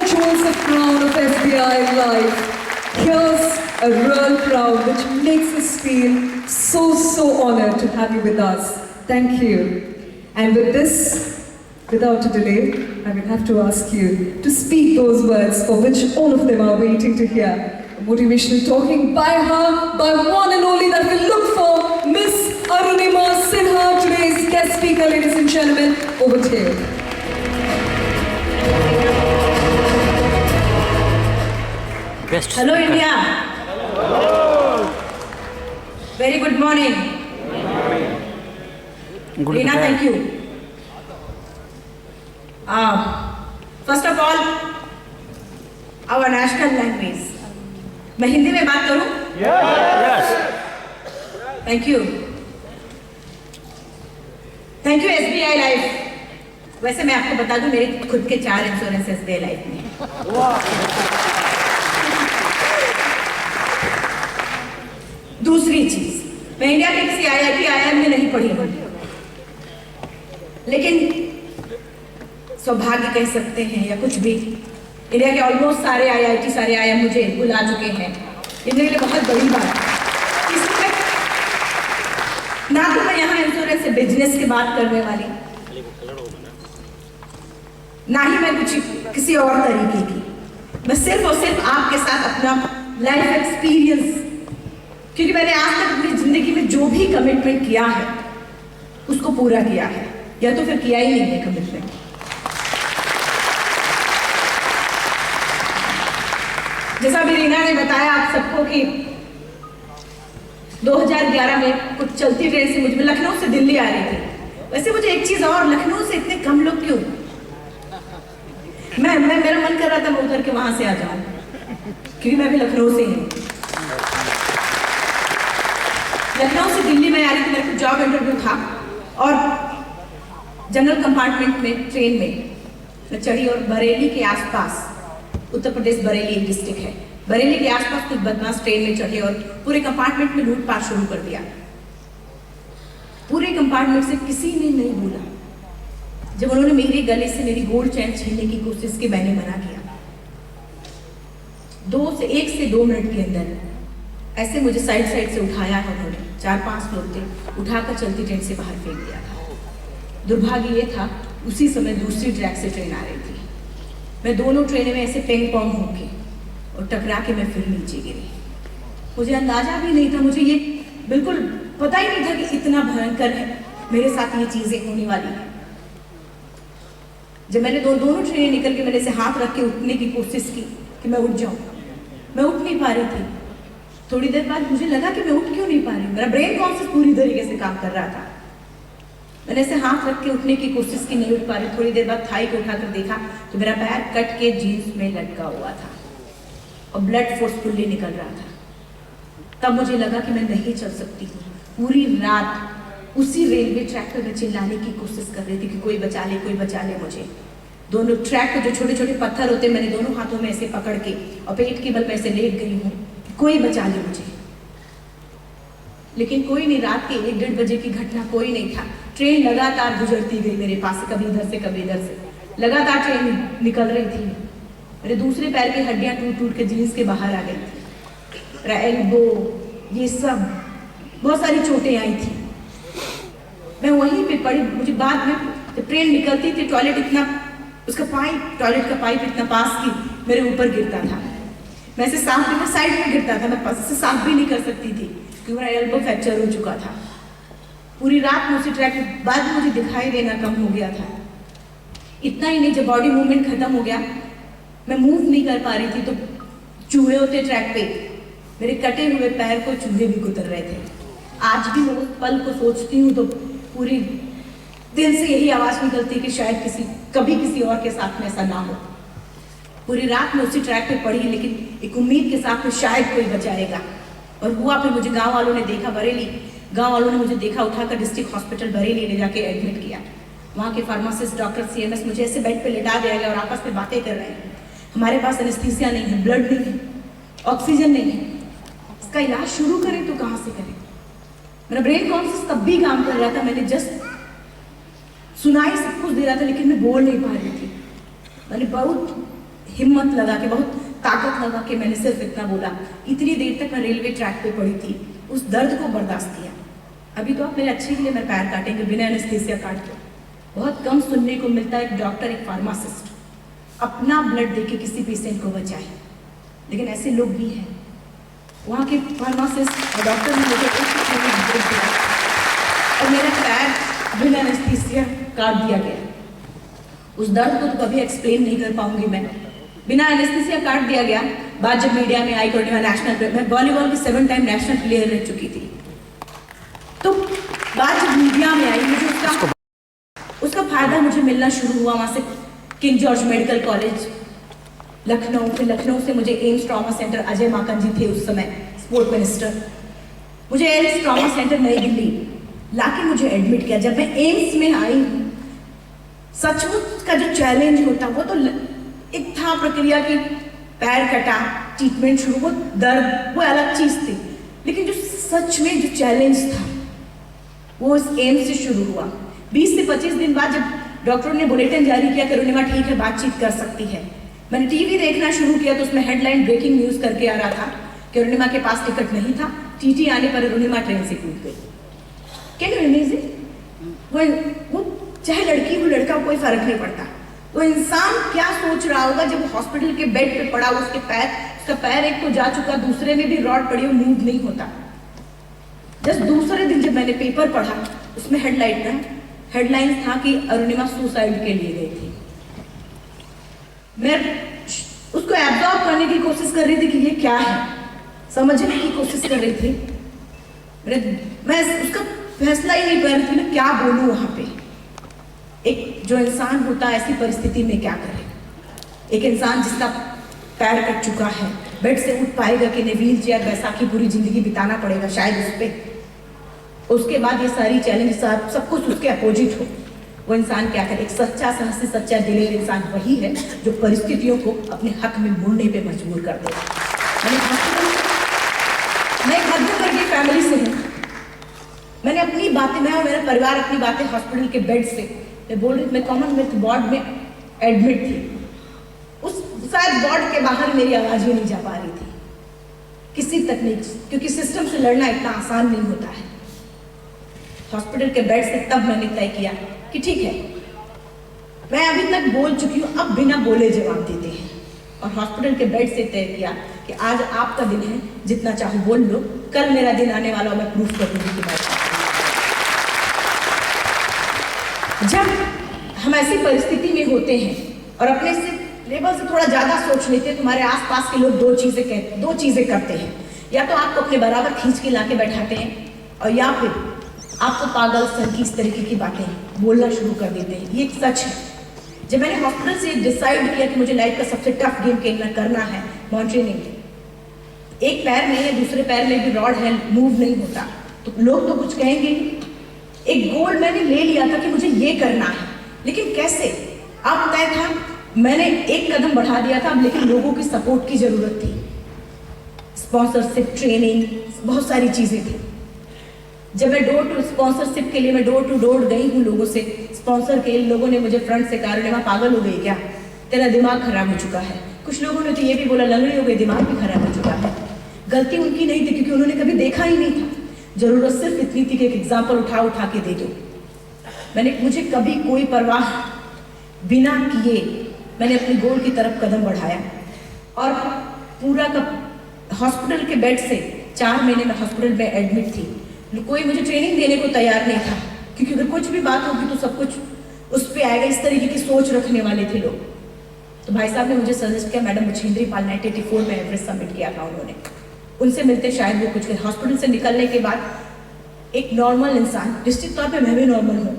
jewels of crown of SBI life. Here's a real crown which makes us feel so honored to have you with us. Thank you. And with this, without a delay, I will have to ask you to speak those words for which all of them are waiting to hear. A motivational talking by her, by one and only that we look for, Miss Arunima Sinha, today's guest speaker, ladies and gentlemen. Over to you. Best. Hello India. Hello. Very good morning. Good Reena, morning. thank you. First of all, our national language. मैं हिंदी में बात करूं? Yes. Thank you. Thank you SBI Life. वैसे मैं आपको बता दूं, मेरे खुद के 4 इंश्योरेंस SBI Life में। दूसरी चीज, मैं इंडिया के किसी IIT IIM में नहीं पढ़ी हूँ, लेकिन सौभाग्य कह सकते हैं या कुछ भी, इंडिया के ऑलमोस्ट सारे IIT सारे IIM मुझे बुला चुके हैं। ये मेरे लिए बहुत बड़ी बात है। इसमें ना तो मैं यहाँ इंश्योरेंस से बिजनेस की बात करने वाली, ना ही मैं कुछ किसी और तरीके की, मैं सिर्फ और सिर्फ आपके साथ अपना लाइफ एक्सपीरियंस, क्योंकि मैंने आज तक अपनी जिंदगी में जो भी कमिटमेंट किया है उसको पूरा किया है, या तो फिर किया ही नहीं है कमिटमेंट। जैसा अभी रीना ने बताया आप सबको कि 2011 में कुछ चलती ट्रेन से मैं लखनऊ से दिल्ली आ रही थी। वैसे मुझे एक चीज और, लखनऊ से इतने कम लोग क्यों? मेरा मन कर रहा था मैं उतर के वहां से आ जाऊं, क्योंकि मैं भी लखनऊ से हूं। लखनऊ से दिल्ली में आ रही थी, मेरा कुछ जॉब इंटरव्यू था और जनरल कंपार्टमेंट में ट्रेन में मैं चढ़ी और बरेली के आसपास, उत्तर प्रदेश बरेली एक डिस्ट्रिक्ट है, बरेली के आसपास कुछ बदमाश ट्रेन में चढ़े और पूरे कंपार्टमेंट में लूटपाट शुरू कर दिया। पूरे कंपार्टमेंट से किसी ने नहीं बोला। जब उन्होंने मेरे गले से मेरी गोल्ड चेन छीनने की कोशिश की, मैंने मना किया। 1 से 2 मिनट के अंदर ऐसे मुझे साइड से उठाया है उन्होंने, 4-5 लोग थे, उठाकर चलती ट्रेन से बाहर फेंक दिया था। दुर्भाग्य ये था उसी समय दूसरी ट्रैक से ट्रेन आ रही थी। मैं दोनों ट्रेनें में ऐसे पेंग पोंग होके और टकरा के मैं फिर नीचे गिरी। मुझे अंदाजा भी नहीं था, मुझे ये बिल्कुल पता ही नहीं था कि इतना भयंकर है मेरे साथ ये चीजें होने वाली है। जब मैंने दोनों ट्रेनें निकल के मैंने ऐसे हाथ रख के उठने की कोशिश की कि मैं उठ जाऊं, मैं उठ नहीं पा रही थी। थोड़ी देर बाद मुझे लगा कि मैं उठ क्यों नहीं पा रही हूँ, मेरा ब्रेन कॉन्शियस पूरी तरीके से काम कर रहा था। मैंने ऐसे हाथ रख के उठने की कोशिश की, नहीं उठ पा रही। थोड़ी देर बाद थाई को उठाकर देखा तो मेरा पैर कट के जीन्स में लटका हुआ था और ब्लड फोर्सफुली निकल रहा था। तब मुझे लगा कि मैं नहीं चल सकती हूँ। पूरी रात उसी रेलवे ट्रैक पर मैं चिल्लाने की कोशिश कर रही थी कि कोई बचा ले, कोई बचा ले मुझे। दोनों ट्रैक पे जो छोटे छोटे पत्थर होते मैंने दोनों हाथों में ऐसे पकड़ के और पेट के बल में ऐसे लेट गई हूँ, कोई बचा ले मुझे। लेकिन कोई नहीं। रात के 1-1:30 बजे की घटना, कोई नहीं था। ट्रेन लगातार गुजरती गई मेरे पास से, कभी इधर से कभी इधर से, लगातार ट्रेन निकल रही थी। मेरे दूसरे पैर की हड्डियां टूट के जीन्स के बाहर आ गई थी, मेरा एल्बो, ये सब बहुत सारी चोटें आई थी। मैं वहीं पे पड़ी। मुझे बाद में जब ट्रेन निकलती थी, टॉयलेट इतना, उसका पाइप, टॉयलेट का पाइप इतना पास की मेरे ऊपर गिरता था। मैं ऐसे साफ भी, मैं साइड में गिरता था, मैं पास से साफ भी नहीं कर सकती थी क्योंकि मेरा एल्बो फ्रैक्चर हो चुका था। पूरी रात में उसी ट्रैक में, बाद में मुझे दिखाई देना कम हो गया था। इतना ही नहीं, जब बॉडी मूवमेंट खत्म हो गया, मैं मूव नहीं कर पा रही थी तो चूहे होते ट्रैक पे, मेरे कटे हुए पैर को चूहे भी कुतर रहे थे। आज भी मैं उस पल को सोचती हूँ तो पूरी दिल से यही आवाज निकलती है कि शायद कभी किसी और के साथ में ऐसा ना हो। पूरी रात में उसी ट्रैक पे पड़ी, लेकिन एक उम्मीद के साथ में शायद कोई बचाएगा। और हुआ। फिर मुझे गांव वालों ने देखा, बरेली गांव वालों ने मुझे देखा, उठाकर डिस्ट्रिक्ट हॉस्पिटल बरेली ले जाके एडमिट किया। वहाँ के फार्मासिस्ट, डॉक्टर, CMS मुझे ऐसे बेड पे लेटा दिया गया और आपस में बातें कर रहे हैं। हमारे पास एनेस्थीसिया नहीं है, ब्लड नहीं है, ऑक्सीजन नहीं है, इसका इलाज शुरू करें तो कहाँ से करें। मेरा ब्रेन कॉन्शियस तब भी काम कर रहा था, मैंने जस्ट सुनाई सब कुछ दे रहा था, लेकिन मैं बोल नहीं पा रही थी। मैंने बहुत हिम्मत लगा के, बहुत ताकत लगा के मैंने सिर्फ इतना बोला। इतनी देर तक मैं रेलवे ट्रैक पे पड़ी थी, उस दर्द को बर्दाश्त किया। अभी तो आप मेरे अच्छे के लिए मेरे पैर काटेंगे बिना एनेस्थीसिया काट के। बहुत कम सुनने को मिलता है एक डॉक्टर, एक फार्मासिस्ट अपना ब्लड देके किसी पेशेंट को बचाए, लेकिन ऐसे लोग भी हैं। वहाँ के फार्मासिस्ट और डॉक्टर ने मुझे एक दिया और मेरा पैर बिना एनेस्थीसिया काट दिया गया। उस दर्द को तो कभी एक्सप्लेन नहीं कर पाऊंगी मैं। बिना एनेस्थीसिया काट दिया गया। बात जब मीडिया में आई, मैं नेशनल, मैं वॉलीबॉल की 7 टाइम नेशनल प्लेयर रह चुकी थी, तो बात जब मीडिया में आई, मुझे उसका फायदा मुझे मिलना शुरू हुआ। वहाँ से king George medical college Lucknow, फिर लखनऊ से मुझे AIIMS trauma centre, Ajay Maken जी थे उस समय स्पोर्ट मिनिस्टर, मुझे एम्स ट्रॉमा सेंटर नई दिल्ली लाके मुझे एडमिट किया। जब मैं एम्स में आई, सचमुच का जो चैलेंज होता वो तो एक था प्रक्रिया की, पैर कटा, ट्रीटमेंट शुरू, वो दर्द वो अलग चीज थी, लेकिन जो सच में जो चैलेंज था वो इस एम्स से शुरू हुआ। 20 से 25 दिन बाद जब डॉक्टरों ने बुलेटिन जारी किया कि अरुणिमा ठीक है, बातचीत कर सकती है, मैंने टीवी देखना शुरू किया तो उसमें हेडलाइन ब्रेकिंग न्यूज करके आ रहा था कि अरुणिमा के पास टिकट नहीं था, टीटी आने पर अरुणिमा ट्रेन से कूद गई। Can you imagine? वो चाहे लड़की हो लड़का हो, कोई फर्क नहीं पड़ता। वो इंसान क्या सोच रहा होगा जब हॉस्पिटल के बेड पे पड़ा, उसका पैर एक तो जा चुका, दूसरे में भी रॉड पड़ी, वो मूव नहीं होता। जस्ट दूसरे दिन जब मैंने पेपर पढ़ा, उसमें हेडलाइन था कि अरुणिमा सुसाइड के लिए गई थी। मैं उसको एब्जॉर्ब करने की कोशिश कर रही थी कि ये क्या है, समझने की कोशिश कर रही थी। मैं उसका फैसला ही नहीं कर रही थी मैं क्या बोलूं वहां पे। एक जो इंसान होता है ऐसी परिस्थिति में क्या करे, एक इंसान जिसका पैर कट चुका है, बेड से उठ पाएगा कि नहीं, व्हील चेयर बैसाखी पूरी जिंदगी बिताना पड़ेगा शायद उस पर। उसके बाद ये सारी चैलेंज सब कुछ उसके अपोजिट हो, वो इंसान क्या करे। एक सच्चा साहसी, सच्चा दिलेर इंसान वही है जो परिस्थितियों को अपने हक में मोड़ने पे मजबूर कर दे। मैं एक मध्यम वर्गीय फैमिली से हूँ। मैंने अपनी बातें, मैं और मेरा परिवार अपनी बातें हॉस्पिटल के बेड से मैं बोल रही थी। मैं कॉमनवेल्थ वार्ड में एडमिट थी, उस शायद वार्ड के बाहर मेरी आवाज ही नहीं जा पा रही थी किसी तकनीक, क्योंकि सिस्टम से लड़ना इतना आसान नहीं होता है। हॉस्पिटल के बेड से तब मैंने तय किया कि ठीक है, मैं अभी तक बोल चुकी हूँ, अब बिना बोले जवाब देते हैं। और हॉस्पिटल के बेड से तय किया कि आज आपका दिन है, जितना चाहो बोल लो, कल मेरा दिन आने वाला मैं प्रूफ कर दूंगी कि बात। जब हम ऐसी परिस्थिति में होते हैं और अपने से लेवल से थोड़ा ज्यादा सोच लेते हैं, तुम्हारे आसपास के लोग दो चीजें करते हैं। या तो आपको अपने बराबर खींच के लाके बैठाते हैं, और या फिर आपको पागल सन की इस तरीके की बातें बोलना शुरू कर देते हैं। ये एक सच है। जब मैंने हॉस्पिटल से डिसाइड किया कि मुझे लाइफ का सबसे टफ गेम खेलना करना है, माउंटेनिंग, एक पैर में या दूसरे पैर में भी रॉड है, मूव नहीं होता, तो लोग तो कुछ कहेंगे। एक गोल मैंने ले लिया था कि मुझे ये करना है, लेकिन कैसे, अब तय था। मैंने एक कदम बढ़ा दिया था, लेकिन लोगों की सपोर्ट की जरूरत थी, स्पॉन्सरशिप, ट्रेनिंग, बहुत सारी चीजें थी। जब मैं डोर टू स्पॉन्सरशिप के लिए मैं डोर टू डोर गई हूँ लोगों से, स्पॉन्सर के लोगों ने मुझे फ्रंट से कहा, अरुणिमा पागल हो गई क्या, तेरा दिमाग खराब हो चुका है। कुछ लोगों ने तो ये भी बोला, लंगड़ी हो गई, दिमाग भी खराब हो चुका है। गलती उनकी नहीं थी, क्योंकि उन्होंने कभी देखा ही नहीं था। जरूरत सिर्फ इतनी थी कि एक एग्जाम्पल उठा के दे दो। मुझे कभी कोई परवाह बिना किए मैंने अपने गोल की तरफ कदम बढ़ाया। और पूरा का हॉस्पिटल के बेड से 4 महीने में हॉस्पिटल में एडमिट थी। कोई मुझे ट्रेनिंग देने को तैयार नहीं था, क्योंकि अगर कुछ भी बात होगी तो सब कुछ उस पर आएगा, इस तरीके की सोच रखने वाले थे लोग। तो भाई साहब ने मुझे सजेस्ट किया, मैडम मछेंद्री पाल 1984 में एवरेस्ट सबमिट किया था उन्होंने, उनसे मिलते शायद वो कुछ। हॉस्पिटल से निकलने के बाद एक नॉर्मल इंसान, निश्चित तौर पे मैं भी नॉर्मल हूँ,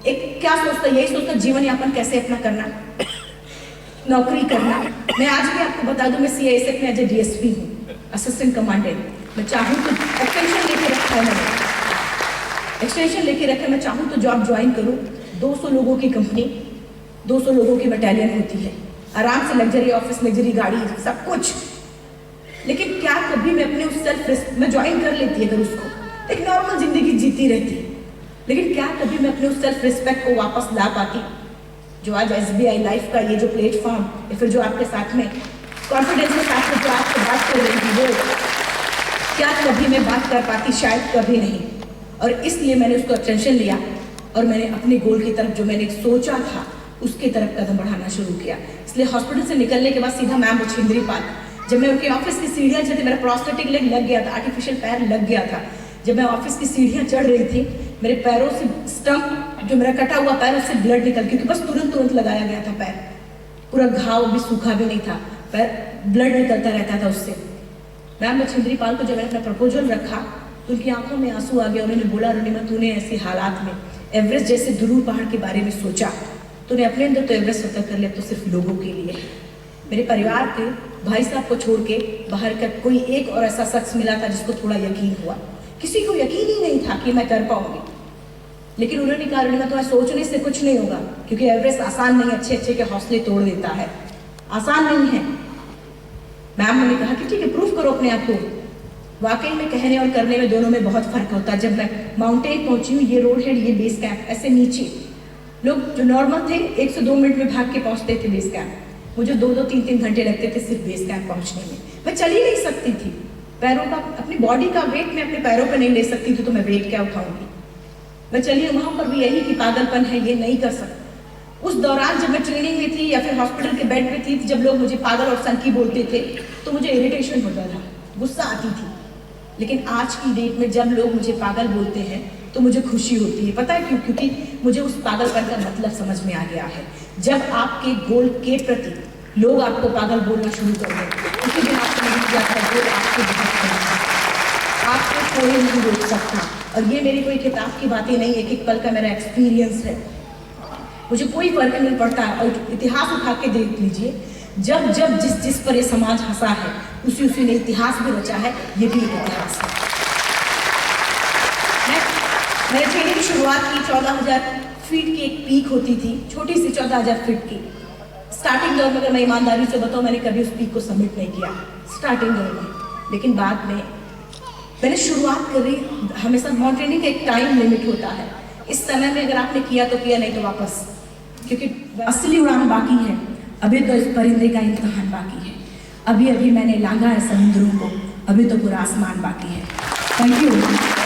एक क्या सोचता, यही सोचता जीवन यापन कैसे अपना करना, नौकरी करना। मैं आज भी आपको बता दूं, मैं CISF में एज ए DSP हूँ, असिस्टेंट कमांडेंट। मैं चाहूँ तो एक्सटेंशन लेके रखा है, मैंने एक्सटेंशन लेके रखा है। मैं चाहूँ तो जॉब ज्वाइन करूँ। 200 लोगों की कंपनी, 200 लोगों की बटालियन होती है, आराम से लग्जरी ऑफिस, लग्जरी गाड़ी, सब कुछ। लेकिन क्या कभी मैं अपने उस सेल्फ मैं ज्वाइन कर लेती अगर उसको, एक नॉर्मल जिंदगी जीती रहती, लेकिन क्या कभी मैं अपने उस सेल्फ रिस्पेक्ट को वापस ला पाती? जो आज SBI लाइफ का ये जो प्लेटफॉर्म या फिर जो आपके साथ में कॉन्फिडेंस के साथ में जो आपसे बात कर रही थी, वो क्या कभी मैं बात कर पाती? शायद कभी नहीं। और इसलिए मैंने उसको अटेंशन लिया और मैंने अपने गोल की तरफ, जो मैंने सोचा था उसकी तरफ कदम बढ़ाना शुरू किया। इसलिए हॉस्पिटल से निकलने के बाद सीधा मैम बछेंद्री पार्क, जब मैं उनके ऑफिस की सीढ़ियाँ चढ़ती, मेरा प्रोस्थेटिक लेग लग गया था, आर्टिफिशियल पैर लग गया था। जब मैं ऑफिस की सीढ़ियाँ चढ़ रही थी, मेरे पैरों से स्टम्प, जो मेरा कटा हुआ पैर, उससे ब्लड निकल, क्योंकि बस तुरंत लगाया गया था पैर, पूरा घाव भी सूखा भी नहीं था, पैर ब्लड निकलता रहता था उससे। मैम बछेंद्री पाल को जब मैंने अपना प्रपोजल रखा तो उनकी आंखों में आंसू आ गया। उन्होंने बोला, अरुणिमा तूने ऐसे हालात में एवरेस्ट जैसे दुरूर पहाड़ के बारे में सोचा, तूने अपने अंदर तो एवरेस्ट फतह कर लिया, तो सिर्फ लोगों के लिए। मेरे परिवार के भाई साहब को छोड़ के बाहर का कोई एक और ऐसा शख्स मिला था जिसको थोड़ा यकीन हुआ। किसी को यकीन ही नहीं था कि मैं कर पाऊंगी, लेकिन उन्होंने कहा, अरुणिमा तुम्हारे सोचने से कुछ नहीं होगा, क्योंकि एवरेस्ट आसान नहीं, अच्छे के हौसले तोड़ देता है, आसान नहीं है। मैम ने कहा कि ठीक है, प्रूफ करो अपने आप को। वाकई में कहने और करने में दोनों में बहुत फर्क होता है। जब मैं माउंटेन पहुंची हूँ, ये रोड है, ये बेस कैंप, ऐसे नीचे लोग जो नॉर्मल थे 1 से 2 मिनट में भाग के पहुंचते थे बेस कैंप, मुझे 2-2, 3-3 घंटे लगते थे सिर्फ बेस कैंप पहुंचने में। मैं चल ही नहीं सकती थी, पैरों का, अपनी बॉडी का वेट मैं अपने पैरों पर नहीं ले सकती थी, तो मैं वेट क्या उठाऊंगी। मैं चलिए वहां पर भी यही कि पागलपन है, ये नहीं कर सकती। उस दौरान जब मैं ट्रेनिंग में थी या फिर हॉस्पिटल के बेड पे थी, जब लोग मुझे पागल और सनकी बोलते थे तो मुझे इरिटेशन होता था, गुस्सा आती थी। लेकिन आज की डेट में जब लोग मुझे पागल बोलते हैं तो मुझे खुशी होती है। पता है क्यों? क्योंकि मुझे उस पागलपन का मतलब समझ में आ गया है। जब आपके गोल के प्रति लोग आपको पागल बोलना शुरू कर दें, उसी दिन आपको नहीं किया था, गोल आपके बहुत करीब है, आपको कोई नहीं रोक सकता। और ये मेरी कोई किताब की बातें नहीं, एक पल का मेरा एक्सपीरियंस है, मुझे कोई फर्क नहीं पड़ता। और इतिहास उठा के देख लीजिए, जब जब जिस पर ये समाज हंसा है, उसी ने इतिहास भी रचा है, ये भी एक इतिहास है। मैंने ट्रेनिंग की शुरुआत की, 14,000 फीट की एक पीक होती थी, छोटी सी 14,000 फीट की। स्टार्टिंग दौर में अगर मैं ईमानदारी से बताऊँ, मैंने कभी उस पीक को सबमिट नहीं किया स्टार्टिंग दौर में। लेकिन बाद में मैंने शुरुआत करी। हमेशा माउंटेनिंग का एक टाइम लिमिट होता है, इस समय में अगर आपने किया तो किया, नहीं तो वापस, क्योंकि असली उड़ान बाकी है। अभी तो इस परिंदे का इम्तहान बाकी है, अभी मैंने लांघा है समुद्रों को, अभी तो पूरा आसमान बाकी है। Thank you.